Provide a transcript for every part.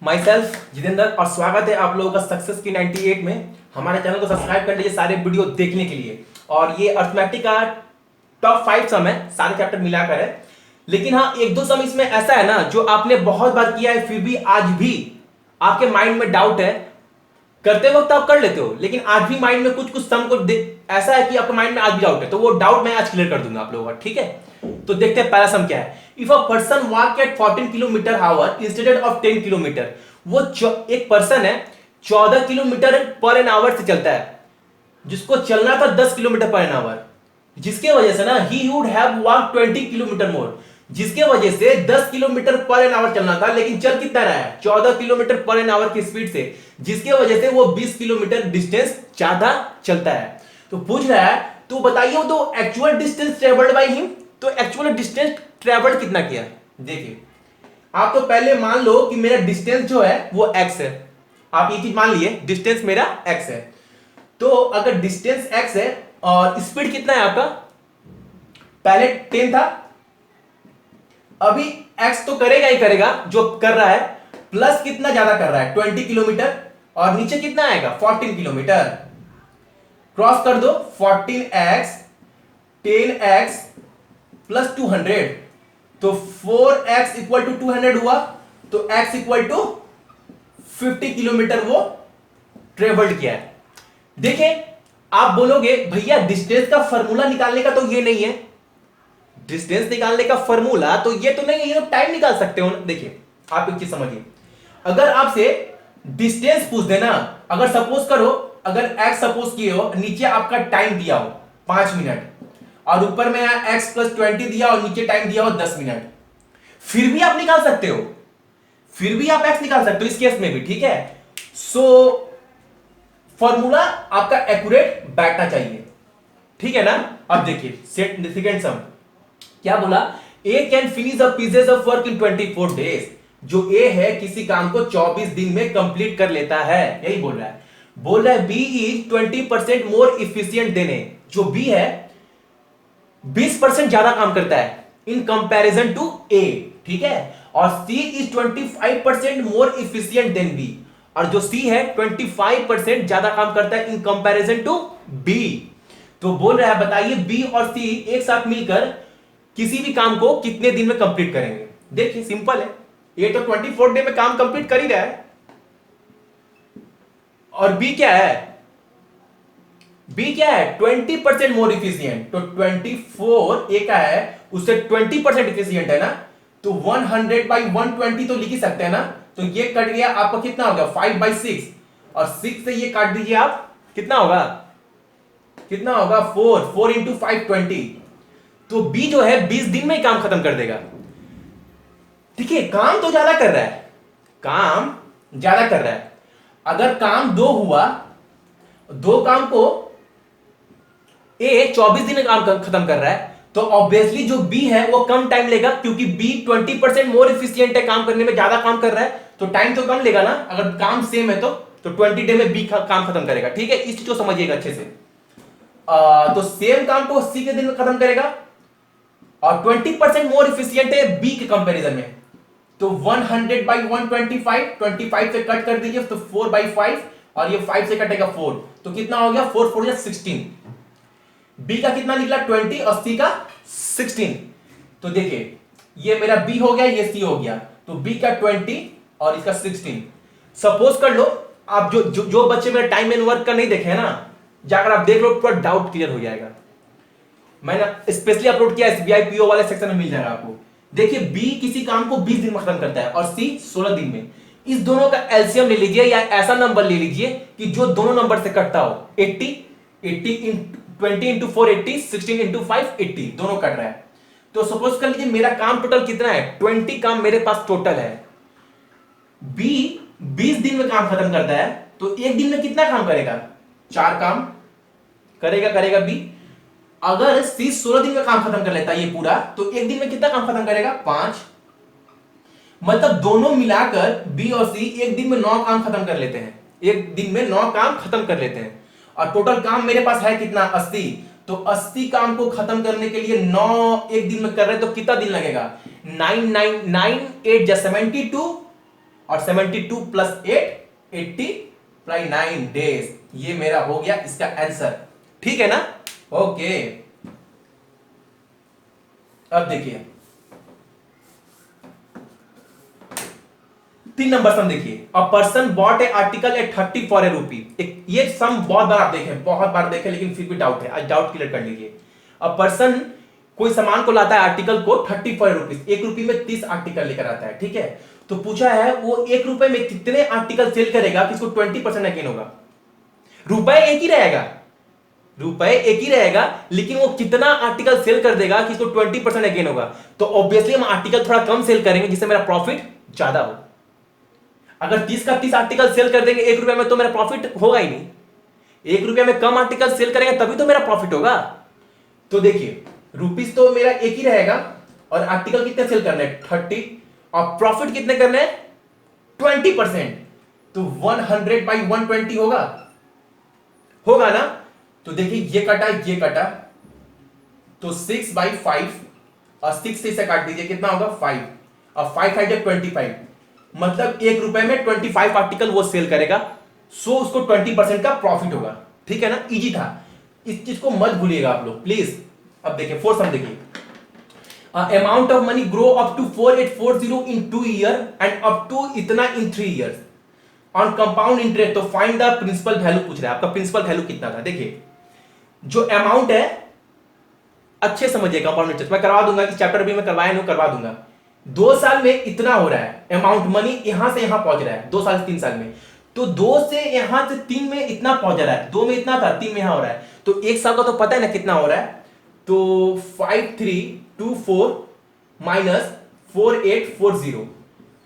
My self Jitendra और स्वागत है आप लोगों का सक्सेस की 98 में। हमारे चैनल को सब्सक्राइब कर लीजिए सारे वीडियो देखने के लिए। और ये अर्थमेटिक का टॉप 5 सम है, सारे चैप्टर मिलाकर है। लेकिन हाँ, एक दो सम इसमें ऐसा है ना जो आपने बहुत बार किया है, फिर भी आज भी आपके माइंड में डाउट है। करते वक्त आप कर लेते हो, लेकिन आज भी माइंड में कुछ कुछ सम को ऐसा है कि आपके माइंड में आज भी डाउट है, तो वो डाउट मैं आज क्लियर कर दूंगा आप लोगों का। ठीक है, तो देखते हैं पहला सम क्या है। If a person walk at 14 kilometre our instead of 10 kilometre, वो एक पर्सन है 14 किलोमीटर पर एन आवर से चलता है, जिसको चलना था 10 किलोमीटर पर एन आवर, जिसके वजह से ना he would have walk 20 kilometer more, जिसके वजह से 10 किलोमीटर पर एन आवर चलना था, लेकिन चल कितना रहा है 14 किलोमीटर पर एन आवर की स्पीड से, जिसके वजह से वो 20 किलोमीटर डिस्टेंस ज्यादा चलता है। तो पूछ रहा है तो बताइए तो actual distance travelled by him, तो एक्चुअल डिस्टेंस ट्रेवल्ड कितना किया। देखिए, आप तो पहले मान लो कि मेरा डिस्टेंस जो है वो x है। आप ये चीज मान लिए डिस्टेंस मेरा x है। तो अगर डिस्टेंस x है और स्पीड कितना है आपका, पहले 10 था, अभी x तो करेगा ही करेगा जो कर रहा है, प्लस कितना ज्यादा कर रहा है 20 किलोमीटर, और नीचे कितना आएगा 14 किलोमीटर। क्रॉस कर दो 14x 10x प्लस 200, तो 4x इक्वल टू 200 हुआ, तो x इक्वल टू 50 किलोमीटर वो ट्रेवल्ड किया है। देखिए, आप बोलोगे भैया डिस्टेंस का फॉर्मूला निकालने का तो ये नहीं है, डिस्टेंस निकालने का फॉर्मूला तो ये तो नहीं है, ये तो टाइम निकाल सकते हो ना। देखिए, आप एक चीज समझिए, अगर आपसे डिस्टेंस पूछ देना, अगर सपोज करो, अगर x सपोज किए हो, नीचे आपका टाइम दिया हो 5 मिनट, और ऊपर में x प्लस 20 दिया और नीचे टाइम दिया हो 10 मिनट, फिर भी आप निकाल सकते हो, फिर भी आप x निकाल सकते हो इस केस में भी। ठीक है, सो फॉर्मूला आपका एक्यूरेट बैठना चाहिए। ठीक है ना। अब देखिए सेकंड सम क्या बोला, A can finish a pieces of work in 24 days, जो ए है किसी काम को 24 दिन में कंप्लीट कर लेता है, यही बोल रहा है। बोल रहा है B is 20% more efficient than A, जो बी है 20% ज्यादा काम करता है इन कंपैरिजन टू ए। ठीक है, और C is 25% more efficient than B, और जो सी है 25% ज्यादा काम करता है इन कंपैरिजन टू बी। तो बोल रहा है बताइए बी और सी एक साथ मिलकर किसी भी काम को कितने दिन में कंप्लीट करेंगे। देखिए सिंपल है, ये तो 24 डे में काम कंप्लीट कर ही रहा है, और बी क्या है, बी क्या है 20% मोर इफिशियंट, तो 24 ए का है उससे 20% इफिशियंट है ना, तो 100 बाई 120 तो लिख ही सकते हैं ना। तो ये कट गया आपका, कितना हो गया 5/6, और 6 से ये काट दीजिए आप, कितना होगा 4 इंटू 520, तो बी जो है 20 दिन में ही काम खत्म कर देगा। ठीक है, काम तो ज्यादा कर रहा है, काम ज्यादा कर रहा है। अगर काम 2 हुआ, 2 काम को ए 24 दिन में काम खत्म कर रहा है, तो ऑब्वियसली जो बी है वो कम टाइम लेगा, क्योंकि बी 20% मोर इफिशियंट है, काम करने में ज्यादा काम कर रहा है, तो टाइम तो कम लेगा ना। अगर काम सेम है तो 20 डे में बी काम खत्म करेगा। ठीक है, इस चीज को समझिएगा अच्छे से। तो सेम काम को 80 के दिन में खत्म करेगा, और 20% मोर इफिशियंट है बी के कंपैरिजन में, तो 100 बाई 125, 25 से कट कर दीजिए तो 4/5, और ये 5 से कटेगा 4, तो कितना हो गया 4 4 16। बी का कितना निकला 20 और सी का 16। तो देखिए ये मेरा बी हो गया, ये सी हो गया, तो बी का 20 और इसका 16। सपोज कर लो आप जो बच्चे मेरा टाइम एंड वर्क का नहीं देखे ना, जाकर आप देख लो, पूरा डाउट क्लियर हो जाएगा। मैंने स्पेशली अपलोड किया एसबीआई पीओ वाले सेक्शन में, मिल जाएगा आपको। देखिए बी किसी काम को 20 दिन में खत्म करता है और सी 16 दिन में। इस दोनों का एलसीएम ले लीजिए, या ऐसा नंबर ले लीजिए कि जो दोनों नंबर से कटता हो। 80 20 इंटू 4 80, 16 इंटू 5 80, दोनों कट रहा है। तो सपोज कर लीजिए मेरा काम टोटल कितना है 20 काम मेरे पास टोटल है। बी 20 दिन में काम खत्म करता है, तो एक दिन में कितना काम करेगा 4 काम करेगा बी। अगर सी 16 दिन में काम खत्म कर लेता है ये पूरा, तो एक दिन में कितना काम खत्म करेगा 5। मतलब दोनों मिलाकर बी और सी एक दिन में 9 काम खत्म कर लेते हैं, एक दिन में 9 काम खत्म कर लेते हैं। और टोटल काम मेरे पास है कितना 80, तो 80 काम को खत्म करने के लिए 9 एक दिन में कर रहे हैं, तो कितना दिन लगेगा 9 9 9 8 72, और 72 प्लस 8 89 डेज। ये मेरा हो गया इसका आंसर। ठीक है ना? ओके, अब देखिए 3 नंबर सम देखिए। A person bought a article at 30 for a rupee. ये सम बहुत बार आप देखें, बहुत बार देखें, लेकिन फिर भी डाउट है, आज डाउट क्लियर कर लीजिए। अ पर्सन कोई सामान को लाता है आर्टिकल को 30 फॉर ए रूपीज, 1 रुपये में 30 आर्टिकल लेकर आता है। ठीक है, तो पूछा है वो 1 रुपए में कितने आर्टिकल सेल करेगा कि इसको 20% गेन होगा। रुपए एक ही रहेगा, रुपए एक ही रहेगा, लेकिन वो कितना आर्टिकल सेल कर देगा कि इसको 20% गेन होगा। तो ऑब्वियसली हम आर्टिकल थोड़ा कम सेल करेंगे जिससे मेरा प्रॉफिट ज्यादा हो। अगर 30 का 30 आर्टिकल सेल कर देंगे 1 रुपए में तो मेरा प्रॉफिट होगा ही नहीं। 1 रुपए में कम आर्टिकल सेल करेंगे तभी तो मेरा प्रॉफिट होगा। तो देखिए रुपीस तो मेरा एक ही रहेगा और आर्टिकल कितने सेल करने हैं 30, और प्रॉफिट कितने करने हैं 20%। तो 100/120 होगा, होगा ना? तो देखिए ये कटा तो 6/5 और 6 से इसे काट दीजिए, कितना होगा 5, और 5 5 25, मतलब 1 रुपए में 25 आर्टिकल वो सेल करेगा। सो उसको 20% का प्रॉफिट होगा। ठीक है ना? इजी था, इस चीज को मत भूलिएगा आप लोग प्लीज। अब देखिए 4 सम देखिए। Amount of money grow up to 4840 in 2 year and up to इतना in 3 years on compound interest. तो फाइंड द प्रिंसिपल वैल्यू पूछ रहा है, आपका प्रिंसिपल वैल्यू कितना था। देखिए जो अमाउंट है अच्छे समझिए, कंपाउंड इंटरेस्ट मैं करवा दूंगा, इस चैप्टर भी मैं करवाया नहीं, करवा दूंगा। 2 साल में इतना हो रहा है अमाउंट मनी, यहां से यहां पहुंच रहा है 2 साल से 3 साल में। तो 2 से यहां से 3 में इतना पहुंच रहा है, 2 में इतना था 3 में यहां हो रहा है। तो 1 साल का तो पता है ना कितना हो रहा है। तो 5324 माइनस 4840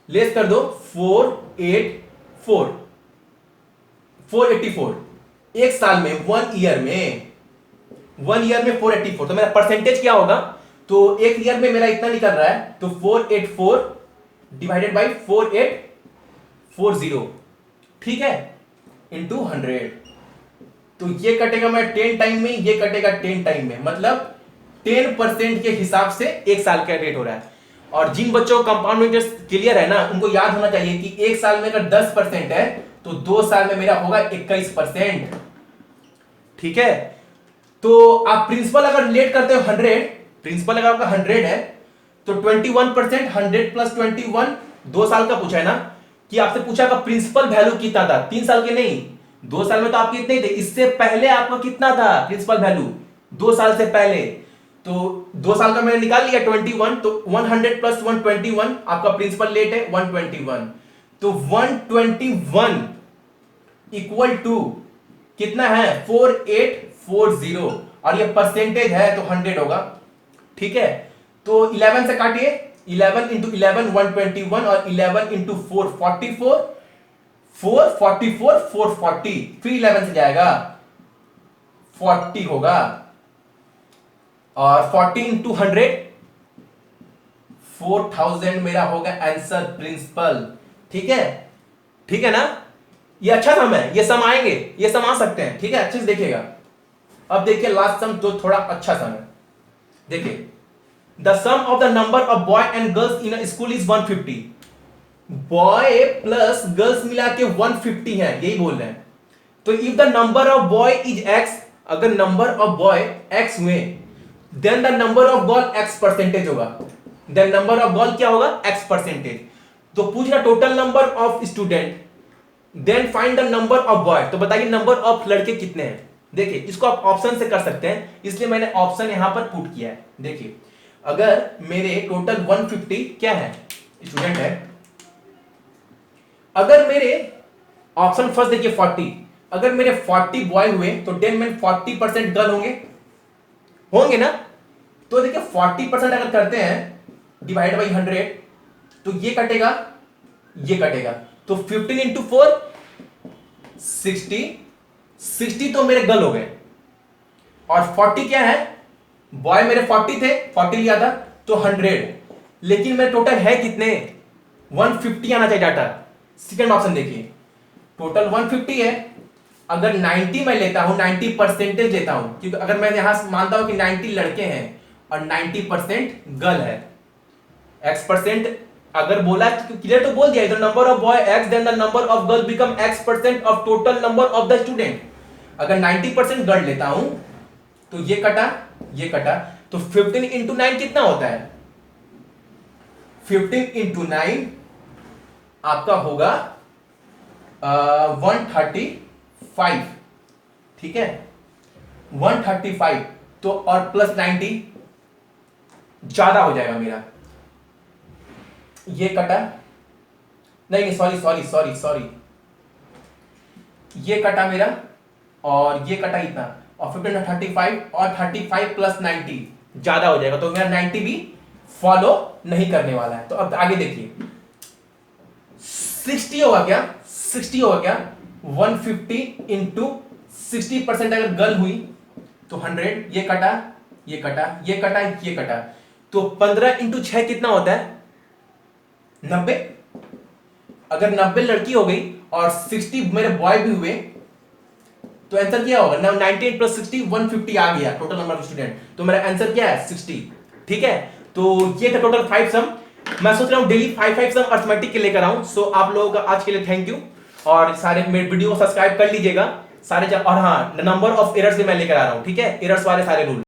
लेस कर दो 484 एक साल में 1 ईयर में 484। तो मेरा परसेंटेज क्या होगा? तो 1 ईयर में मेरा इतना निकल रहा है, तो 484 डिवाइडेड बाई 4840, ठीक है, इंटू 100। तो ये कटेगा मैं 10 टाइम में, ये कटेगा 10 टाइम में, मतलब 10% के हिसाब से 1 साल का रेट हो रहा है। और जिन बच्चों को कंपाउंड इंटरेस्ट क्लियर है ना, उनको याद होना चाहिए कि 1 साल में अगर 10% है तो 2 साल में मेरा होगा 21%। ठीक है, तो आप प्रिंसिपल अगर लेट करते हो 100, प्रिंसिपल अगर आपका 100 है तो 21%, 100 प्लस 21, 2 साल का पूछा है ना, कि आपसे पूछा का प्रिंसिपल वैल्यू कितना था, 3 साल के नहीं, 2 साल में तो आपके इतने ही थे। इससे पहले आपका कितना था प्रिंसिपल वैल्यू 2 साल से पहले? तो 2 साल का मैंने निकाल लिया 21, तो 100 प्लस 121 आपका प्रिंसिपल लेट है 121। तो 121 इक्वल टू कितना है 4840, और ये परसेंटेज है तो 100 होगा। ठीक है, तो 11 से काटिए, 11 इंटू 11 121, और 11 इंटू 4 44, 444 440, फिर 11 से जाएगा 40 होगा, और 40 इंटू 100 4000 मेरा होगा आंसर प्रिंसिपल। ठीक है, ठीक है ना? ये अच्छा सम है, ये सम आएंगे, ये सम आ सकते हैं। ठीक है, अच्छे से देखिएगा। अब देखिए लास्ट सम तो थोड़ा अच्छा सम है। देखिए the sum of the number of boy and girls in a school is 150। Boy plus girls मिला के 150 है, यही बोल रहे हैं। तो if the number of boy is x, अगर नंबर ऑफ बॉय x हुए, then the number of girl x percentage होगा। देन नंबर ऑफ गर्ल क्या होगा x परसेंटेज। तो पूछ रहा total number of student, then find the number of boy. तो बताइए नंबर ऑफ लड़के कितने हैं। देखिए इसको आप ऑप्शन से कर सकते हैं, इसलिए मैंने ऑप्शन यहां पर पुट किया है। देखिए अगर मेरे टोटल 150 क्या है स्टूडेंट है, अगर मेरे ऑप्शन फर्स्ट देखिए 40, अगर मेरे 40 बॉय हुए तो देन में 40% गर्ल होंगे ना। तो देखिए 40% अगर करते हैं डिवाइड बाई 100, तो ये कटेगा, ये कटेगा, तो 15 इंटू 4 60 तो मेरे गर्ल हो गए, और 40 क्या है, बॉय मेरे 40 थे, 40 लिया था तो 100, लेकिन मेरे टोटल है कितने 150 आना चाहिए डाटा। सेकंड ऑप्शन देखिए, टोटल 150 है, अगर 90 मैं लेता हूं, 90% लेता हूं, क्योंकि अगर मैं यहां मानता हूं कि 90 लड़के हैं और 90% गर्ल है, x% अगर बोला क्लियर तो बोल दिया, the number of boy x then the number of girl become x% of total number of the student. अगर 90% गर्ल लेता हूं तो ये कटा तो 15 इंटू 9 कितना होता है? 15 इंटू 9 आपका होगा 135, ठीक है 135। तो और प्लस 90 ज्यादा हो जाएगा मेरा, ये कटा नहीं सॉरी ये कटा मेरा और ये कटा इतना, और 15 35 और 35 प्लस 90 ज्यादा हो जाएगा, तो मेरा 90 भी फॉलो नहीं करने वाला है। तो अब आगे देखिए 60 होगा क्या? 150 इंटू 60% अगर गर्ल हुई तो 100, ये कटा तो 15 इंटू 6 कितना होता है? 90। अगर 90 लड़की हो गई और 60 मेरे बॉय भी हुए तो आंसर क्या होगा? 98 प्लस 60 150 आ गया टोटल नंबर ऑफ स्टूडेंट, तो मेरा आंसर क्या है? 60। ठीक है, तो ये था टोटल 5 सम। मैं सोच रहा हूं डेली 5 सम अर्थमेटिक के लेकर आऊं। सो आप लोगों का आज के लिए थैंक यू, और सारे मेरे वीडियो को सब्सक्राइब कर लीजिएगा सारे। और हाँ, नंबर ऑफ एरर्स भी मैं लेकर आ रहा हूं, ठीक है, एरर्स वाले सारे रूल।